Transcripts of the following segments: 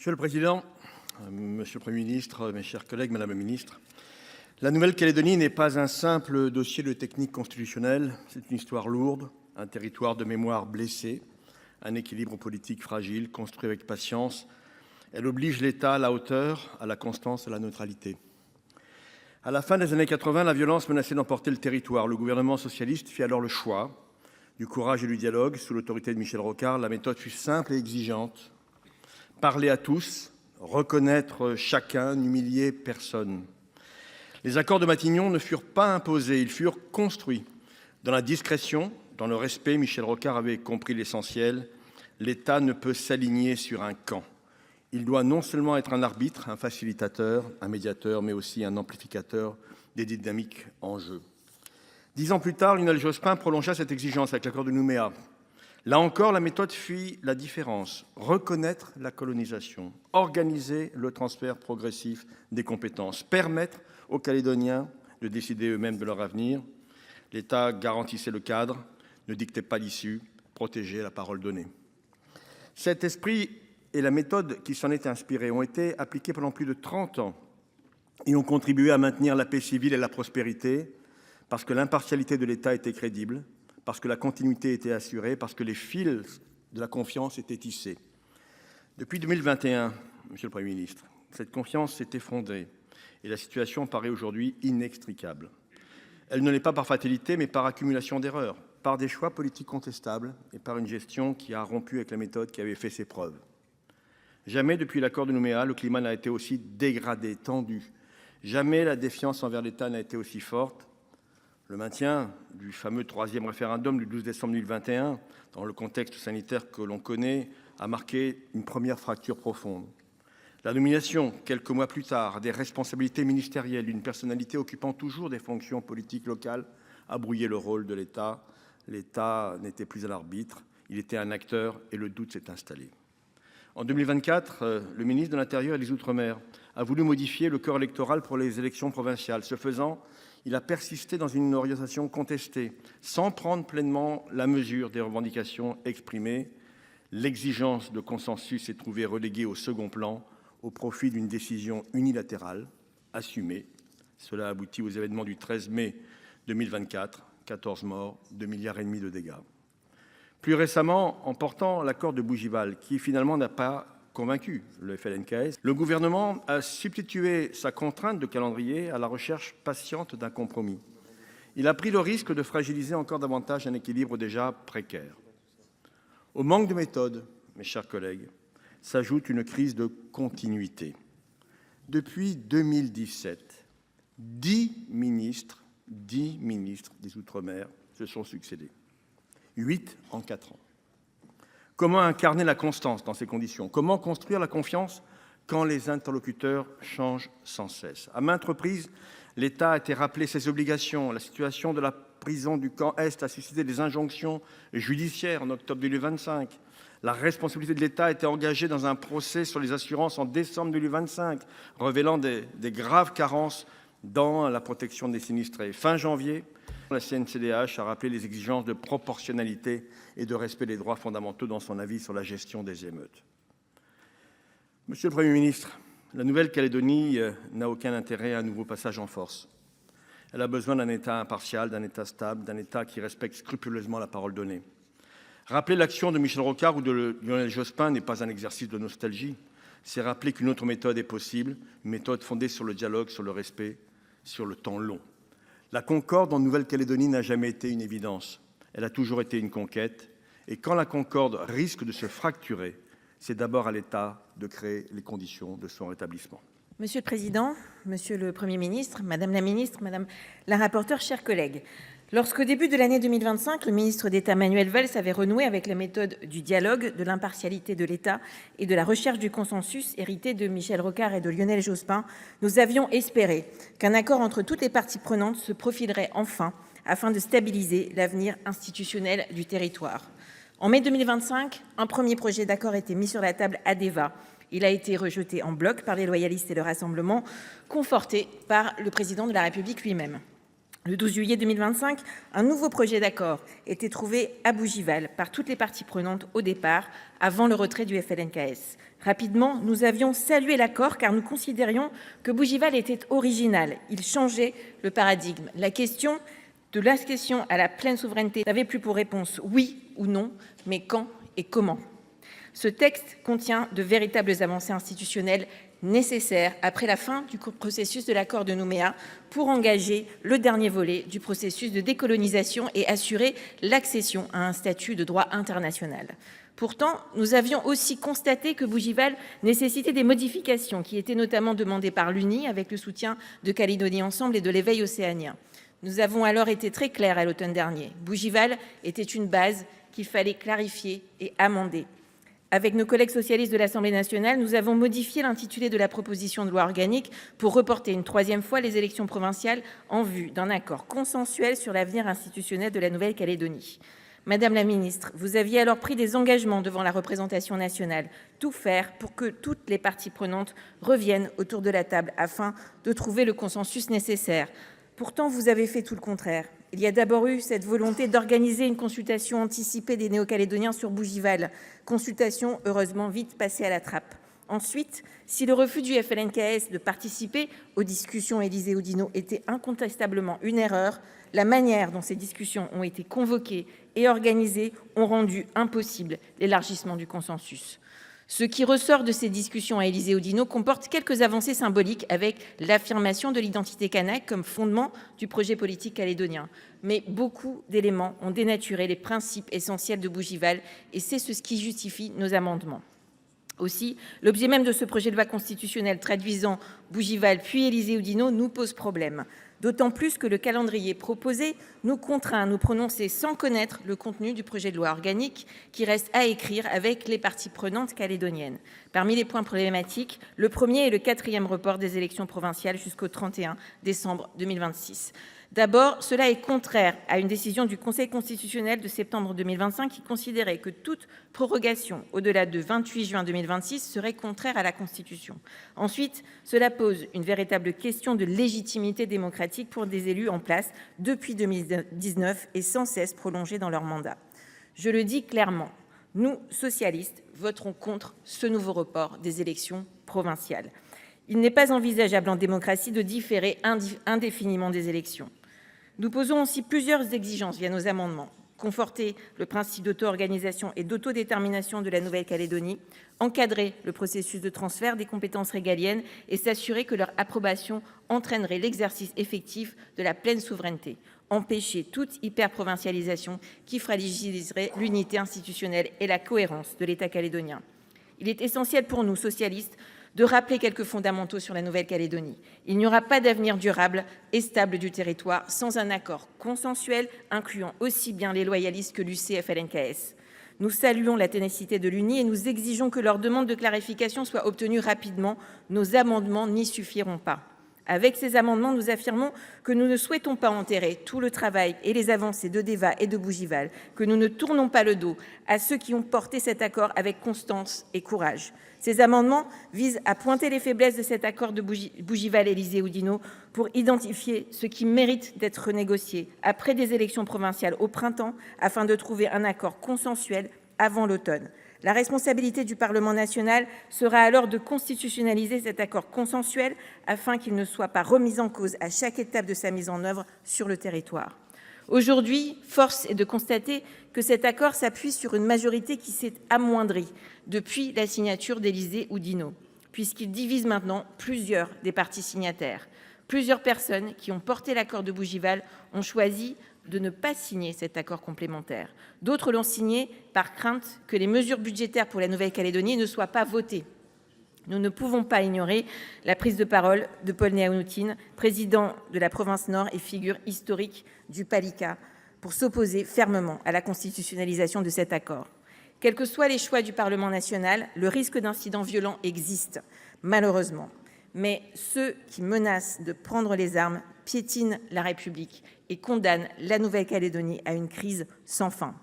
Monsieur le Président, Monsieur le Premier ministre, mes chers collègues, Madame la Ministre, la Nouvelle-Calédonie n'est pas un simple dossier de technique constitutionnelle, c'est une histoire lourde, un territoire de mémoire blessé, un équilibre politique fragile, construit avec patience. Elle oblige l'État à la hauteur, à la constance, à la neutralité. À la fin des années 80, la violence menaçait d'emporter le territoire. Le gouvernement socialiste fit alors le choix du courage et du dialogue. Sous l'autorité de Michel Rocard, la méthode fut simple et exigeante. Parler à tous, reconnaître chacun, n'humilier personne. Les accords de Matignon ne furent pas imposés, ils furent construits. Dans la discrétion, dans le respect, Michel Rocard avait compris l'essentiel. L'État ne peut s'aligner sur un camp. Il doit non seulement être un arbitre, un facilitateur, un médiateur, mais aussi un amplificateur des dynamiques en jeu. 10 ans plus tard, Lionel Jospin prolongea cette exigence avec l'accord de Nouméa. Là encore, la méthode fit la différence. Reconnaître la colonisation, organiser le transfert progressif des compétences, permettre aux Calédoniens de décider eux-mêmes de leur avenir. L'État garantissait le cadre, ne dictait pas l'issue, protégeait la parole donnée. Cet esprit et la méthode qui s'en est inspirée ont été appliqués pendant plus de 30 ans et ont contribué à maintenir la paix civile et la prospérité parce que l'impartialité de l'État était crédible, parce que la continuité était assurée, parce que les fils de la confiance étaient tissés. Depuis 2021, Monsieur le Premier ministre, cette confiance s'est effondrée et la situation paraît aujourd'hui inextricable. Elle ne l'est pas par fatalité, mais par accumulation d'erreurs, par des choix politiques contestables et par une gestion qui a rompu avec la méthode qui avait fait ses preuves. Jamais depuis l'accord de Nouméa, le climat n'a été aussi dégradé, tendu. Jamais la défiance envers l'État n'a été aussi forte. Le maintien du fameux troisième référendum du 12 décembre 2021, dans le contexte sanitaire que l'on connaît, a marqué une première fracture profonde. La nomination, quelques mois plus tard, des responsabilités ministérielles d'une personnalité occupant toujours des fonctions politiques locales a brouillé le rôle de l'État. L'État n'était plus à l'arbitre, il était un acteur et le doute s'est installé. En 2024, le ministre de l'Intérieur et des Outre-mer a voulu modifier le corps électoral pour les élections provinciales. Ce faisant, il a persisté dans une orientation contestée, sans prendre pleinement la mesure des revendications exprimées. L'exigence de consensus s'est trouvée reléguée au second plan au profit d'une décision unilatérale, assumée. Cela aboutit aux événements du 13 mai 2024, 14 morts, 2,5 milliards de dégâts. Plus récemment, en portant l'accord de Bougival, qui finalement n'a pas convaincu le FLNKS, le gouvernement a substitué sa contrainte de calendrier à la recherche patiente d'un compromis. Il a pris le risque de fragiliser encore davantage un équilibre déjà précaire. Au manque de méthode, mes chers collègues, s'ajoute une crise de continuité. Depuis 2017, 10 ministres des Outre-mer se sont succédés. 8 en 4 ans. Comment incarner la constance dans ces conditions? Comment construire la confiance quand les interlocuteurs changent sans cesse? À maintes reprises, l'État a été rappelé ses obligations. La situation de la prison du camp Est a suscité des injonctions judiciaires en octobre 2025. La responsabilité de l'État a été engagée dans un procès sur les assurances en décembre 2025, révélant des graves carences dans la protection des sinistrés. Fin janvier, la CNCDH a rappelé les exigences de proportionnalité et de respect des droits fondamentaux dans son avis sur la gestion des émeutes. Monsieur le Premier ministre, la Nouvelle-Calédonie n'a aucun intérêt à un nouveau passage en force. Elle a besoin d'un État impartial, d'un État stable, d'un État qui respecte scrupuleusement la parole donnée. Rappeler l'action de Michel Rocard ou de Lionel Jospin n'est pas un exercice de nostalgie. C'est rappeler qu'une autre méthode est possible, une méthode fondée sur le dialogue, sur le respect, sur le temps long. La concorde en Nouvelle-Calédonie n'a jamais été une évidence. Elle a toujours été une conquête. Et quand la concorde risque de se fracturer, c'est d'abord à l'État de créer les conditions de son rétablissement. Monsieur le Président, Monsieur le Premier ministre, Madame la Ministre, Madame la rapporteure, chers collègues, lorsqu'au début de l'année 2025, le ministre d'État Manuel Valls avait renoué avec la méthode du dialogue, de l'impartialité de l'État et de la recherche du consensus hérité de Michel Rocard et de Lionel Jospin, nous avions espéré qu'un accord entre toutes les parties prenantes se profilerait enfin afin de stabiliser l'avenir institutionnel du territoire. En mai 2025, un premier projet d'accord était mis sur la table à Deva. Il a été rejeté en bloc par les loyalistes et le Rassemblement, conforté par le président de la République lui-même. Le 12 juillet 2025, un nouveau projet d'accord était trouvé à Bougival par toutes les parties prenantes au départ, avant le retrait du FLNKS. Rapidement, nous avions salué l'accord car nous considérions que Bougival était original. Il changeait le paradigme. La question de l'accession à la pleine souveraineté n'avait plus pour réponse oui ou non, mais quand et comment. Ce texte contient de véritables avancées institutionnelles nécessaires après la fin du processus de l'accord de Nouméa pour engager le dernier volet du processus de décolonisation et assurer l'accession à un statut de droit international. Pourtant, nous avions aussi constaté que Bougival nécessitait des modifications qui étaient notamment demandées par l'UNI avec le soutien de Calédonie Ensemble et de l'éveil océanien. Nous avons alors été très clairs à l'automne dernier. Bougival était une base qu'il fallait clarifier et amender. Avec nos collègues socialistes de l'Assemblée nationale, nous avons modifié l'intitulé de la proposition de loi organique pour reporter une troisième fois les élections provinciales en vue d'un accord consensuel sur l'avenir institutionnel de la Nouvelle-Calédonie. Madame la ministre, vous aviez alors pris des engagements devant la représentation nationale, tout faire pour que toutes les parties prenantes reviennent autour de la table afin de trouver le consensus nécessaire. Pourtant, vous avez fait tout le contraire. Il y a d'abord eu cette volonté d'organiser une consultation anticipée des Néo-Calédoniens sur Bougival, consultation heureusement vite passée à la trappe. Ensuite, si le refus du FLNKS de participer aux discussions Élysée-Oudinot était incontestablement une erreur, la manière dont ces discussions ont été convoquées et organisées ont rendu impossible l'élargissement du consensus. Ce qui ressort de ces discussions à Élysée-Oudinot comporte quelques avancées symboliques avec l'affirmation de l'identité kanak comme fondement du projet politique calédonien. Mais beaucoup d'éléments ont dénaturé les principes essentiels de Bougival et c'est ce qui justifie nos amendements. Aussi, l'objet même de ce projet de loi constitutionnelle traduisant Bougival puis Élysée-Oudinot nous pose problème. D'autant plus que le calendrier proposé nous contraint à nous prononcer sans connaître le contenu du projet de loi organique qui reste à écrire avec les parties prenantes calédoniennes. Parmi les points problématiques, le premier est le 4e report des élections provinciales jusqu'au 31 décembre 2026. D'abord, cela est contraire à une décision du Conseil constitutionnel de septembre 2025 qui considérait que toute prorogation au-delà de 28 juin 2026 serait contraire à la Constitution. Ensuite, cela pose une véritable question de légitimité démocratique pour des élus en place depuis 2019 et sans cesse prolongés dans leur mandat. Je le dis clairement, nous, socialistes, voterons contre ce nouveau report des élections provinciales. Il n'est pas envisageable en démocratie de différer indéfiniment des élections. Nous posons aussi plusieurs exigences via nos amendements. Conforter le principe d'auto-organisation et d'autodétermination de la Nouvelle-Calédonie, encadrer le processus de transfert des compétences régaliennes et s'assurer que leur approbation entraînerait l'exercice effectif de la pleine souveraineté, empêcher toute hyperprovincialisation qui fragiliserait l'unité institutionnelle et la cohérence de l'État calédonien. Il est essentiel pour nous, socialistes, de rappeler quelques fondamentaux sur la Nouvelle-Calédonie. Il n'y aura pas d'avenir durable et stable du territoire sans un accord consensuel incluant aussi bien les loyalistes que l'UC-FLNKS. Nous saluons la ténacité de l'UNI et nous exigeons que leur demande de clarification soit obtenue rapidement. Nos amendements n'y suffiront pas. Avec ces amendements, nous affirmons que nous ne souhaitons pas enterrer tout le travail et les avancées de Deva et de Bougival, que nous ne tournons pas le dos à ceux qui ont porté cet accord avec constance et courage. Ces amendements visent à pointer les faiblesses de cet accord de Bougival-Élysée-Oudinot pour identifier ce qui mérite d'être renégocié après des élections provinciales au printemps afin de trouver un accord consensuel avant l'automne. La responsabilité du Parlement national sera alors de constitutionnaliser cet accord consensuel afin qu'il ne soit pas remis en cause à chaque étape de sa mise en œuvre sur le territoire. Aujourd'hui, force est de constater que cet accord s'appuie sur une majorité qui s'est amoindrie depuis la signature d'Élysée-Oudinot, puisqu'il divise maintenant plusieurs des parties signataires. Plusieurs personnes qui ont porté l'accord de Bougival ont choisi de ne pas signer cet accord complémentaire. D'autres l'ont signé par crainte que les mesures budgétaires pour la Nouvelle-Calédonie ne soient pas votées. Nous ne pouvons pas ignorer la prise de parole de Paul Néaounoutine, président de la province Nord et figure historique du Palika, pour s'opposer fermement à la constitutionnalisation de cet accord. Quels que soient les choix du Parlement national, le risque d'incidents violents existe, malheureusement. Mais ceux qui menacent de prendre les armes piétinent la République et condamnent la Nouvelle-Calédonie à une crise sans fin.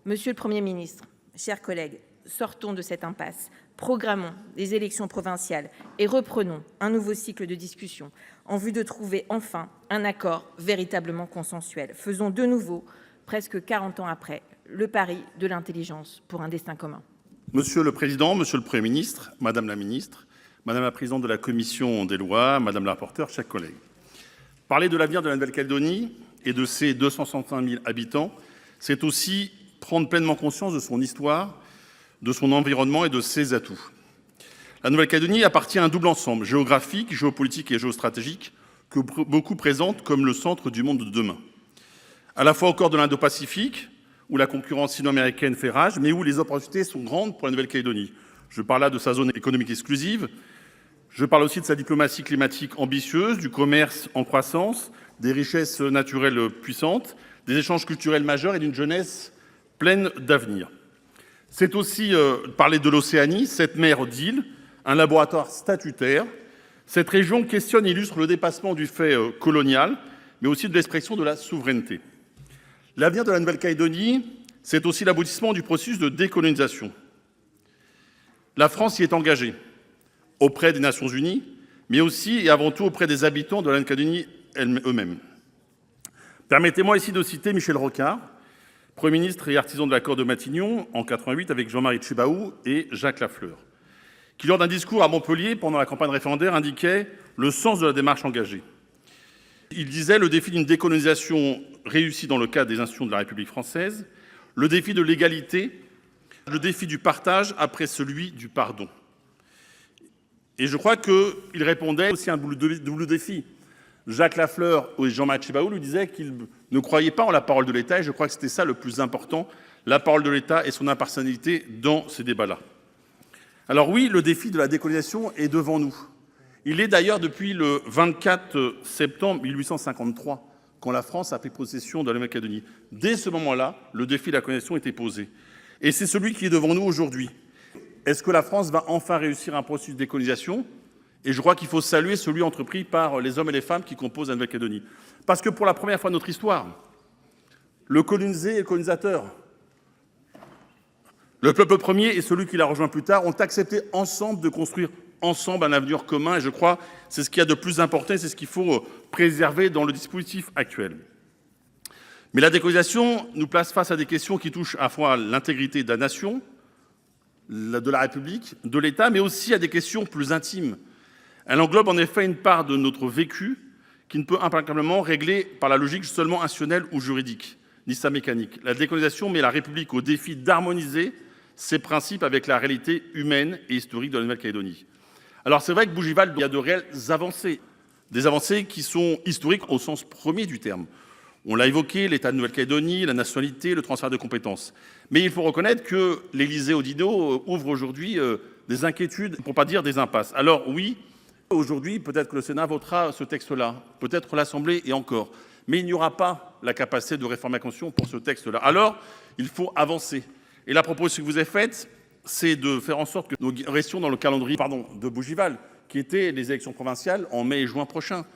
Monsieur le Premier ministre, chers collègues, sortons de cette impasse. Programmons des élections provinciales et reprenons un nouveau cycle de discussion en vue de trouver enfin un accord véritablement consensuel. Faisons de nouveau, presque 40 ans après, le pari de l'intelligence pour un destin commun. Monsieur le Président, Monsieur le Premier ministre, Madame la Ministre, Madame la Présidente de la Commission des lois, Madame la rapporteure, chers collègues. Parler de l'avenir de la Nouvelle-Calédonie et de ses 265 000 habitants, c'est aussi prendre pleinement conscience de son histoire, de son environnement et de ses atouts. La Nouvelle-Calédonie appartient à un double ensemble, géographique, géopolitique et géostratégique, que beaucoup présentent comme le centre du monde de demain. À la fois au cœur de l'Indo-Pacifique, où la concurrence sino-américaine fait rage, mais où les opportunités sont grandes pour la Nouvelle-Calédonie. Je parle là de sa zone économique exclusive, je parle aussi de sa diplomatie climatique ambitieuse, du commerce en croissance, des richesses naturelles puissantes, des échanges culturels majeurs et d'une jeunesse pleine d'avenir. C'est aussi parler de l'Océanie, cette mer d'îles, un laboratoire statutaire. Cette région questionne et illustre le dépassement du fait colonial, mais aussi de l'expression de la souveraineté. L'avenir de la Nouvelle-Calédonie, c'est aussi l'aboutissement du processus de décolonisation. La France y est engagée, auprès des Nations Unies, mais aussi et avant tout auprès des habitants de la Nouvelle-Calédonie eux-mêmes. Permettez-moi ici de citer Michel Rocard, Premier ministre et artisan de l'accord de Matignon en 88 avec Jean-Marie Tjibaou et Jacques Lafleur, qui lors d'un discours à Montpellier pendant la campagne référendaire indiquait le sens de la démarche engagée. Il disait le défi d'une décolonisation réussie dans le cadre des institutions de la République française, le défi de l'égalité, le défi du partage après celui du pardon. Et je crois qu'il répondait aussi à un double défi. Jacques Lafleur et Jean-Marie Tjibaou lui disaient qu'ils ne croyaient pas en la parole de l'État, et je crois que c'était ça le plus important, la parole de l'État et son impartialité dans ces débats-là. Alors oui, le défi de la décolonisation est devant nous. Il est d'ailleurs depuis le 24 septembre 1853, quand la France a pris possession de la Nouvelle-Calédonie. Dès ce moment-là, le défi de la colonisation était posé. Et c'est celui qui est devant nous aujourd'hui. Est-ce que la France va enfin réussir un processus de décolonisation ? Et je crois qu'il faut saluer celui entrepris par les hommes et les femmes qui composent la Nouvelle-Calédonie. Parce que pour la première fois de notre histoire, le colonisé et le colonisateur, le peuple premier et celui qui l'a rejoint plus tard, ont accepté ensemble de construire ensemble un avenir commun. Et je crois que c'est ce qu'il y a de plus important, c'est ce qu'il faut préserver dans le dispositif actuel. Mais la décolonisation nous place face à des questions qui touchent à la fois l'intégrité de la nation, de la République, de l'État, mais aussi à des questions plus intimes. Elle englobe en effet une part de notre vécu qui ne peut implacablement régler par la logique seulement institutionnelle ou juridique, ni sa mécanique. La décolonisation met la République au défi d'harmoniser ses principes avec la réalité humaine et historique de la Nouvelle-Calédonie. Alors c'est vrai que Bougival, il y a de réelles avancées, des avancées qui sont historiques au sens premier du terme. On l'a évoqué, l'État de Nouvelle-Calédonie, la nationalité, le transfert de compétences. Mais il faut reconnaître que l'Élysée Oudinot ouvre aujourd'hui des inquiétudes, pour ne pas dire des impasses. Alors oui, aujourd'hui, peut-être que le Sénat votera ce texte-là, peut-être l'Assemblée et encore. Mais il n'y aura pas la capacité de réformer la Constitution pour ce texte-là. Alors, il faut avancer. Et la proposition que vous avez faite, c'est de faire en sorte que nous restions dans le calendrier de Bougival, qui était les élections provinciales en mai et juin prochains.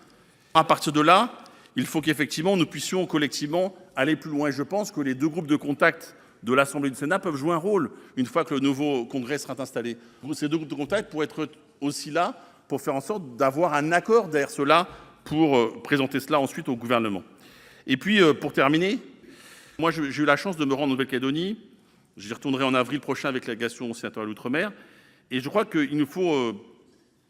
À partir de là, il faut qu'effectivement nous puissions collectivement aller plus loin. Et je pense que les deux groupes de contact de l'Assemblée et du Sénat peuvent jouer un rôle une fois que le nouveau Congrès sera installé. Ces deux groupes de contact pourraient être aussi là pour faire en sorte d'avoir un accord derrière cela pour présenter cela ensuite au gouvernement. Et puis, pour terminer, moi j'ai eu la chance de me rendre en Nouvelle-Calédonie. J'y retournerai en avril prochain avec la délégation sénatoriale d'Outre-mer. Et je crois qu'il nous faut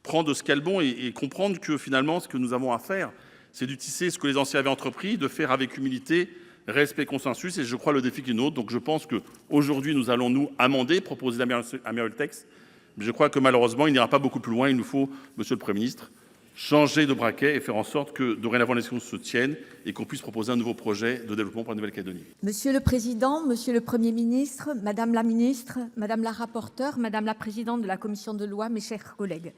prendre ce qu'il y a de bon et comprendre que finalement, ce que nous avons à faire, c'est d'utiliser ce que les anciens avaient entrepris, de faire avec humilité, respect, consensus. Et je crois le défi qui est nôtre. Donc je pense qu'aujourd'hui, nous allons nous amender, proposer d'améliorer le texte. Mais je crois que malheureusement, il n'ira pas beaucoup plus loin. Il nous faut, Monsieur le Premier ministre, changer de braquet et faire en sorte que dorénavant les choses se tiennent et qu'on puisse proposer un nouveau projet de développement pour la Nouvelle-Calédonie. Monsieur le Président, Monsieur le Premier ministre, Madame la rapporteure, Madame la Présidente de la Commission de loi, mes chers collègues.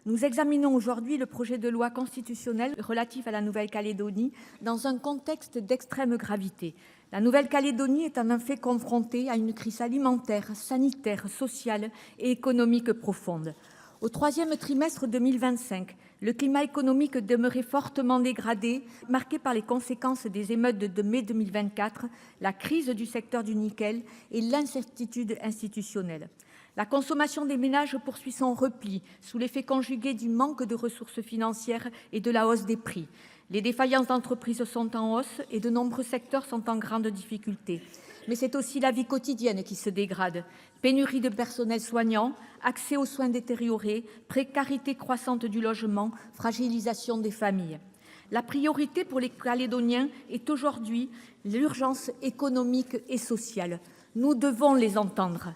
Nous examinons aujourd'hui le projet de loi constitutionnelle relatif à la Nouvelle-Calédonie dans un contexte d'extrême gravité. La Nouvelle-Calédonie est en effet confrontée à une crise alimentaire, sanitaire, sociale et économique profonde. Au troisième trimestre 2025, le climat économique demeurait fortement dégradé, marqué par les conséquences des émeutes de mai 2024, la crise du secteur du nickel et l'incertitude institutionnelle. La consommation des ménages poursuit son repli sous l'effet conjugué du manque de ressources financières et de la hausse des prix. Les défaillances d'entreprises sont en hausse et de nombreux secteurs sont en grande difficulté. Mais c'est aussi la vie quotidienne qui se dégrade. Pénurie de personnel soignant, accès aux soins détériorés, précarité croissante du logement, fragilisation des familles. La priorité pour les Calédoniens est aujourd'hui l'urgence économique et sociale. Nous devons les entendre.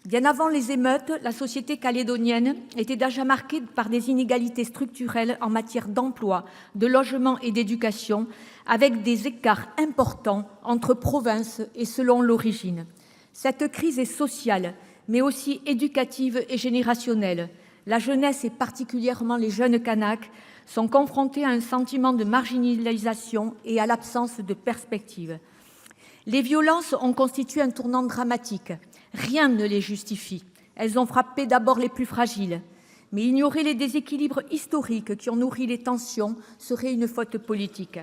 Bien avant les émeutes, la société calédonienne était déjà marquée par des inégalités structurelles en matière d'emploi, de logement et d'éducation, avec des écarts importants entre provinces et selon l'origine. Cette crise est sociale, mais aussi éducative et générationnelle. La jeunesse, et particulièrement les jeunes Kanaks, sont confrontés à un sentiment de marginalisation et à l'absence de perspective. Les violences ont constitué un tournant dramatique. Rien ne les justifie. Elles ont frappé d'abord les plus fragiles. Mais ignorer les déséquilibres historiques qui ont nourri les tensions serait une faute politique.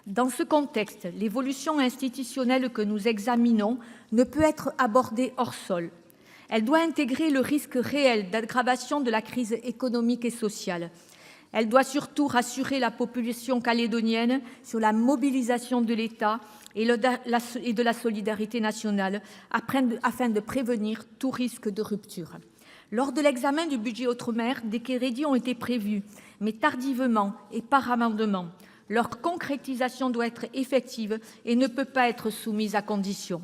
Dans ce contexte, l'évolution institutionnelle que nous examinons ne peut être abordée hors sol. Elle doit intégrer le risque réel d'aggravation de la crise économique et sociale. Elle doit surtout rassurer la population calédonienne sur la mobilisation de l'État et de la solidarité nationale afin de prévenir tout risque de rupture. Lors de l'examen du budget outre-mer, des crédits ont été prévus, mais tardivement et par amendement. Leur concrétisation doit être effective et ne peut pas être soumise à condition.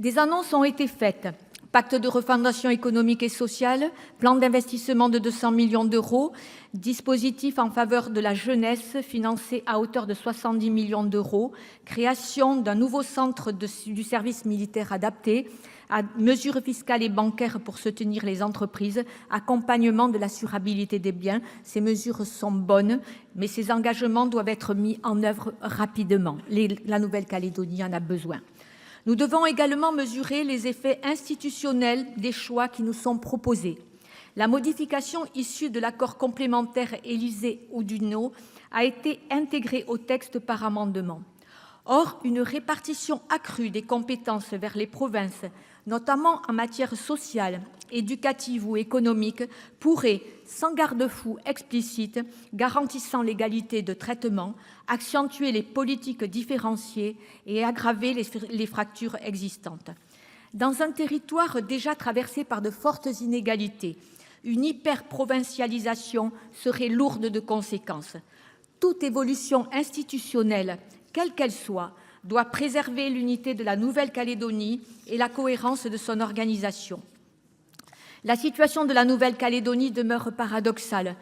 Des annonces ont été faites. Pacte de refondation économique et sociale, plan d'investissement de 200 millions d'euros, dispositif en faveur de la jeunesse financé à hauteur de 70 millions d'euros, création d'un nouveau centre du service militaire adapté, mesures fiscales et bancaires pour soutenir les entreprises, accompagnement de l'assurabilité des biens. Ces mesures sont bonnes, mais ces engagements doivent être mis en œuvre rapidement. La Nouvelle-Calédonie en a besoin. Nous devons également mesurer les effets institutionnels des choix qui nous sont proposés. La modification issue de l'accord complémentaire Élysée-Oudinot a été intégrée au texte par amendement. Or, une répartition accrue des compétences vers les provinces, notamment en matière sociale, éducative ou économique, pourrait, sans garde-fou explicite, garantissant l'égalité de traitement, accentuer les politiques différenciées et aggraver les fractures existantes. Dans un territoire déjà traversé par de fortes inégalités, une hyper-provincialisation serait lourde de conséquences. Toute évolution institutionnelle, quelle qu'elle soit, doit préserver l'unité de la Nouvelle-Calédonie et la cohérence de son organisation. La situation de la Nouvelle-Calédonie demeure paradoxale.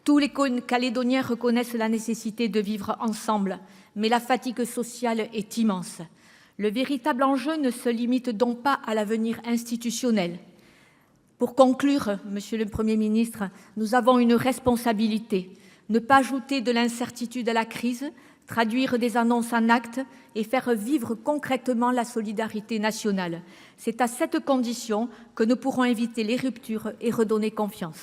Tous les Calédoniens reconnaissent la nécessité de vivre ensemble, mais la fatigue sociale est immense. Le véritable enjeu ne se limite donc pas à l'avenir institutionnel. Pour conclure, Monsieur le Premier ministre, nous avons une responsabilité. Ne pas ajouter de l'incertitude à la crise, traduire des annonces en actes et faire vivre concrètement la solidarité nationale. C'est à cette condition que nous pourrons éviter les ruptures et redonner confiance.